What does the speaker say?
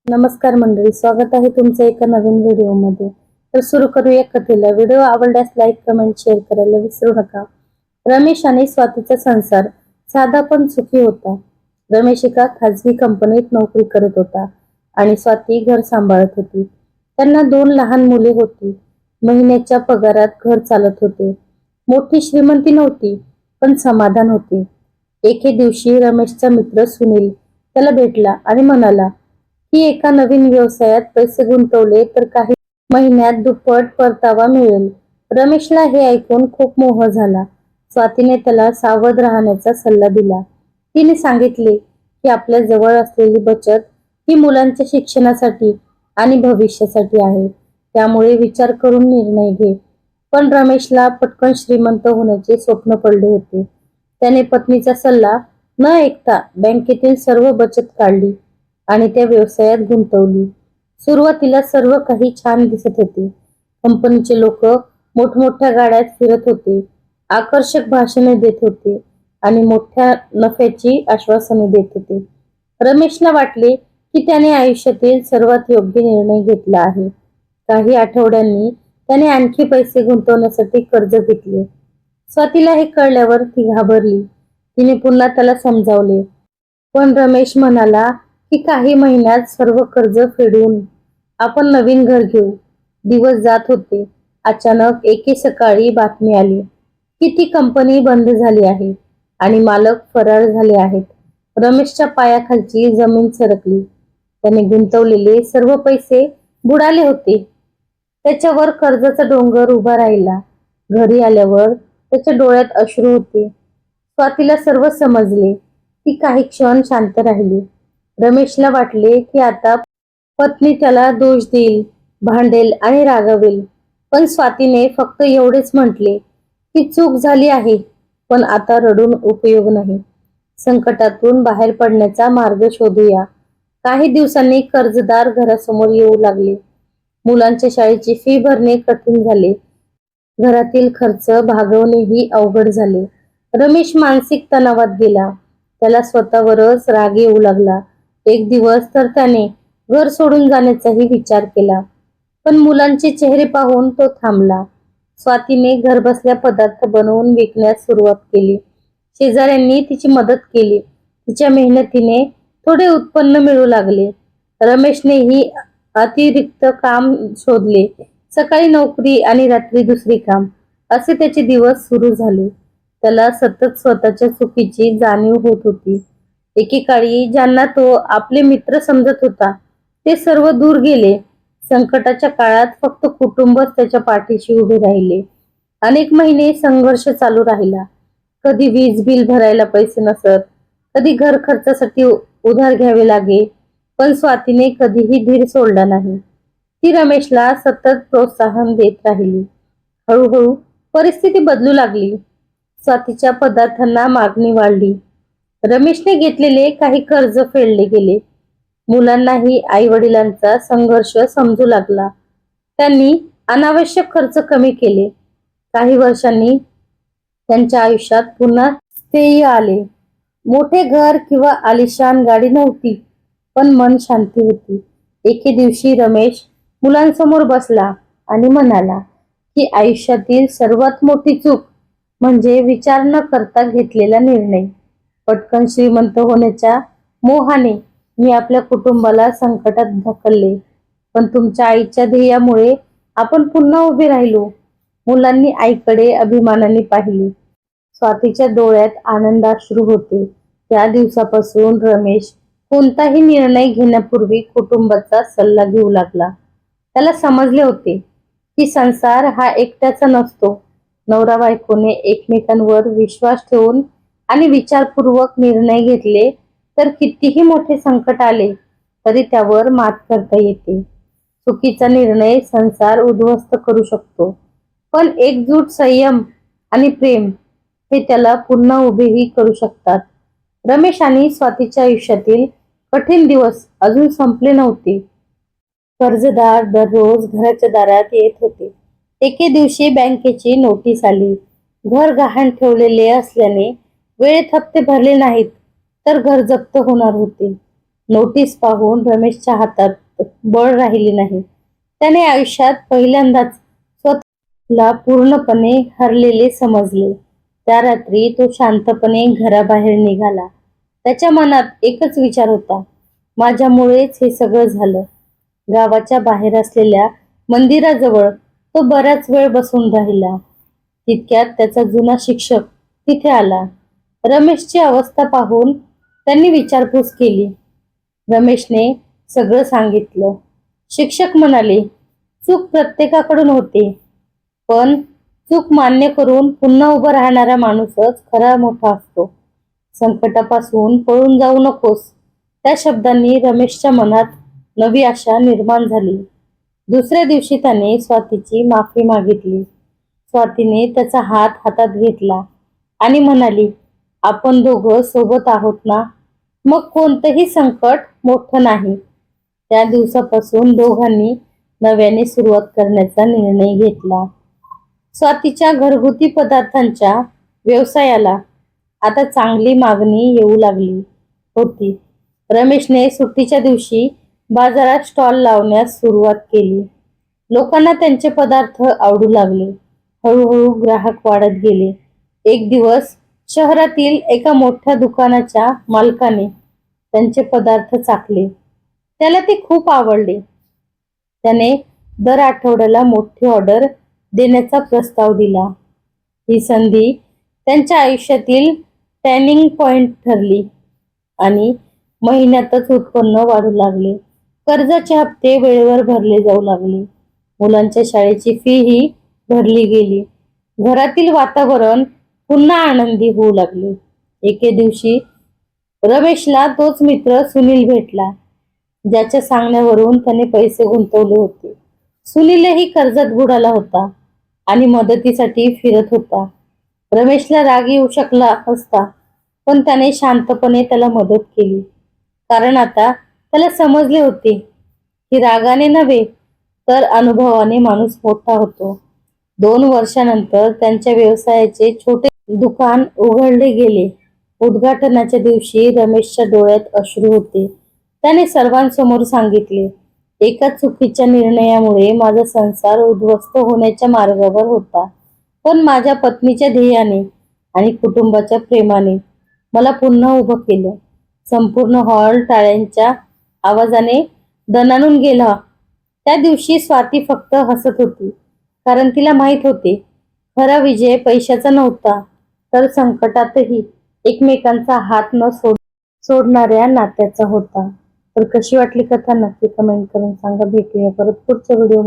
नमस्कार मंडळी, स्वागत आहे तुमचं एका नवीन व्हिडिओमध्ये. तर सुरू करूया कथेला. व्हिडिओ आवडल्यास लाईक, कमेंट, शेअर करायला विसरू नका. रमेश आणि स्वातीचा संसार साधा पण सुखी होता. रमेश एका खाजगी कंपनीत नोकरी करत होता आणि स्वाती घर सांभाळत होती. त्यांना 2 लहान मुले होती. महिन्याच्या पगारात घर चालत होते. मोठी श्रीमंती नव्हती, पण समाधान होते. एके दिवशी रमेशचा मित्र सुनील त्याला भेटला आणि म्हणाला की एका नवीन व्यवसायात पैसे गुंतवले तर काही महिन्यात दुप्पट परतावा मिळेल. रमेशला हे ऐकून खूप मोह झाला. स्वातीने त्याला सावध राहण्याचा सल्ला दिला. तिने सांगितले की आपल्या जवळ असलेली बचत ही मुलांच्या शिक्षणासाठी आणि भविष्यासाठी आहे. त्यामुळे विचार करून निर्णय घे. पण रमेशला पटकन श्रीमंत होण्याचे स्वप्न पडले होते. त्याने पत्नीचा सल्ला न ऐकता बँकेतील सर्व बचत काढली आणि त्या व्यवसायात गुंतवली. सुरुवातीला सर्व काही छान दिसत होते. कंपनीचे लोक मोठमोठ्या गाड्यात फिरत होते, आकर्षक भाषणे देत होते आणि मोठ्या नफ्याची आश्वासने देत होते. रमेशला वाटले की त्याने आयुष्यातील सर्वात योग्य निर्णय घेतला आहे. काही आठवड्यांनी त्याने आणखी पैसे गुंतवण्यासाठी कर्ज घेतले. स्वातीला हे कळल्यावर ती घाबरली. तिने पुन्हा त्याला समजावले, पण रमेश म्हणाला की काही महिन्यात सर्व कर्ज फेडून आपण नवीन घर घेऊ. दिवस जात होते. अचानक एके सकाळी बातमी आली की ती कंपनी बंद झाली आहे आणि मालक फरार झाले आहेत. रमेशच्या पायाखालची जमीन सरकली. त्याने गुंतवलेले सर्व पैसे बुडाले होते. त्याच्यावर कर्जाचा डोंगर उभा राहिला. घरी आल्यावर त्याच्या डोळ्यात अश्रू होते. स्वातीला सर्व समजले. ती काही क्षण शांत राहिली. रमेशला वाटले की आता पत्नी त्याला दोष देईल, भांडेल आणि रागावेल. पण स्वातीने फक्त एवढेच म्हटले की चूक झाली आहे, पण आता रडून उपयोग नाही. संकटातून बाहेर पडण्याचा मार्ग शोधूया. काही दिवसांनी कर्जदार घरासमोर येऊ लागले. मुलांच्या शाळेची फी भरणे कठीण झाले. घरातील खर्च भागवणेही अवघड झाले. रमेश मानसिक तणावात गेला. त्याला स्वतःवरच राग येऊ लागला. एक दिवस तर त्याने घर सोडून जाण्याचाही विचार केला, पण मुलांचे चेहरे पाहून तो थांबला. स्वातीने घरबसल्या पदार्थ बनवून विकण्यास सुरुवात केली. शेजाऱ्यांनी तिची मदत केली. तिच्या मेहनतीने थोडे उत्पन्न मिळू लागले. रमेशनेही अतिरिक्त काम शोधले. सकाळी नोकरी आणि रात्री दुसरी काम, असे त्याचे दिवस सुरू झाले. त्याला सतत स्वतःच्या चुकीची जाणीव होत होती. एकेकाळी ज्यांना तो आपले मित्र समजत होता ते सर्व दूर गेले. संकटाच्या काळात फक्त कुटुंबच त्याच्या पाठीशी उभे राहिले. अनेक महिने संघर्ष चालू राहिला. कधी वीज बिल भरायला पैसे नसत, कधी घर खर्चासाठी उधार घ्यावे लागे. पण स्वातीने कधीही धीर सोडला नाही. ती रमेशला सतत प्रोत्साहन देत राहिली. हळूहळू परिस्थिती बदलू लागली. स्वातीच्या पदार्थांना मागणी वाढली. रमेशने घेतलेले काही कर्ज फेडले गेले. मुलांनाही आई वडिलांचा संघर्ष समजू लागला. त्यांनी अनावश्यक खर्च कमी केले. काही वर्षांनी त्यांच्या आयुष्यात पुन्हा स्थैर्य आले. मोठे घर किंवा आलिशान गाडी नव्हती, पण मन शांती होती. एके दिवशी रमेश मुलांसमोर बसला आणि म्हणाला की आयुष्यातील सर्वात मोठी चूक म्हणजे विचार न करता घेतलेला निर्णय. पटकन श्रीमंत होण्याच्या मोहाने मी आपल्या कुटुंबाला संकटात ढकलले, पण तुमच्या आईच्या ध्येयामुळे आपण पुन्हा उभे राहिलो. मुलांनी आईकडे अभिमानाने पाहिले. स्वातीच्या डोळ्यात आनंदाश्रू होते. त्या दिवसापासून रमेश कोणताही निर्णय घेण्यापूर्वी कुटुंबाचा सल्ला घेऊ लागला. त्याला समजले होते की संसार हा एकट्याचा नसतो. नवरा बायकोने एकमेकांवर विश्वास ठेवून आणि विचारपूर्वक निर्णय घेतले तर कितीही मोठे संकट आले तरी त्यावर मात करता येते. चुकीचा निर्णय संसार उद्ध्वस्त करू शकतो, पण एकजूट, संयम आणि प्रेम हे त्याला पुन्हा उभेही करू शकतात. रमेश आणि स्वातीच्या आयुष्यातील कठीण दिवस अजून संपले नव्हते. कर्जदार दररोज घराच्या दारात येत होते. एके दिवशी बँकेची नोटीस आली. घर गहाण ठेवलेले असल्याने वेळेत हप्ते भरले नाहीत तर घर जप्त होणार होते. नोटीस पाहून रमेशच्या हातात बळ राहिली नाही. त्याने आयुष्यात पहिल्यांदाच स्वतःला पूर्णपणे हरलेले समजले. त्या रात्री तो शांतपणे घराबाहेर निघाला. त्याच्या मनात एकच विचार होता, माझ्यामुळेच हे सगळं झालं. गावाच्या बाहेर असलेल्या मंदिराजवळ तो बराच वेळ बसून राहिला. तितक्यात त्याचा जुना शिक्षक तिथे आला. रमेशची अवस्था पाहून त्यांनी विचारपूस केली. रमेशने सगळं सांगितलं. शिक्षक म्हणाले, चूक प्रत्येकाकडून होते, पण चूक मान्य करून पुन्हा उभा राहणारा माणूसच खरा मोठा असतो. संकटापासून पळून जाऊ नकोस. त्या शब्दांनी रमेशच्या मनात नवी आशा निर्माण झाली. दुसऱ्या दिवशी त्याने स्वातीची माफी मागितली. स्वातीने त्याचा हात हातात घेतला आणि म्हणाली, आपण दोघं सोबत आहोत ना, मग कोणतंही संकट मोठं नाही. त्या दिवसापासून दोघांनी नव्याने सुरुवात करण्याचा निर्णय घेतला. स्वातीच्या घरगुती पदार्थांच्या व्यवसायाला आता चांगली मागणी येऊ लागली होती. रमेशने सुट्टीच्या दिवशी बाजारात स्टॉल लावण्यास सुरुवात केली. लोकांना त्यांचे पदार्थ आवडू लागले. हळूहळू ग्राहक वाढत गेले. एक दिवस शहरातील एका मोठ्या दुकानाच्या मालकाने त्यांचे पदार्थ चाखले. त्याला ते खूप आवडले. त्याने दर आठवड्याला मोठी ऑर्डर देण्याचा प्रस्ताव दिला. ही संधी त्यांच्या आयुष्यातील टर्निंग पॉइंट ठरली आणि महिन्यातच उत्पन्न वाढू लागले. कर्जाचे हप्ते वेळेवर भरले जाऊ लागले. मुलांच्या शाळेची फी ही भरली गेली. घरातील वातावरण पुन्हा आनंदी होऊ लागले. एके दिवशी रमेशला तोच मित्र सुनील भेटला, ज्याच्या सांगण्यावरून त्याने पैसे गुंतवले होते. सुनीलही कर्जात बुडाला होता आणि मदतीसाठी फिरत होता. रमेशला राग येऊ शकला असता, पण त्याने शांतपणे त्याला मदत केली. कारण आता त्याला समजले होते की रागाने नव्हे तर अनुभवाने माणूस मोठा होतो. 2 वर्षानंतर त्यांच्या व्यवसायाचे छोटे दुकान उघडले गेले. उद्घाटनाच्या दिवशी रमेशच्या डोळ्यात अश्रू होते. त्याने सर्वांसमोर सांगितले, एका चुकीच्या निर्णयामुळे माझा संसार उद्ध्वस्त होण्याच्या मार्गावर होता, पण माझ्या पत्नीच्या ध्येयाने आणि कुटुंबाच्या प्रेमाने मला पुन्हा उभं केलं. संपूर्ण हॉल टाळ्यांच्या आवाजाने दणाणून गेला. त्या दिवशी स्वाती फक्त हसत होती, कारण तिला माहित होते, खरा विजय पैशाचा नव्हता, तर संकटातही एकमेकांचा हात न सोडणाऱ्या नात्याचा होता. तर कशी वाटली कथा नक्की कमेंट करून सांगा. भेटूया परत पुढच्या व्हिडिओ.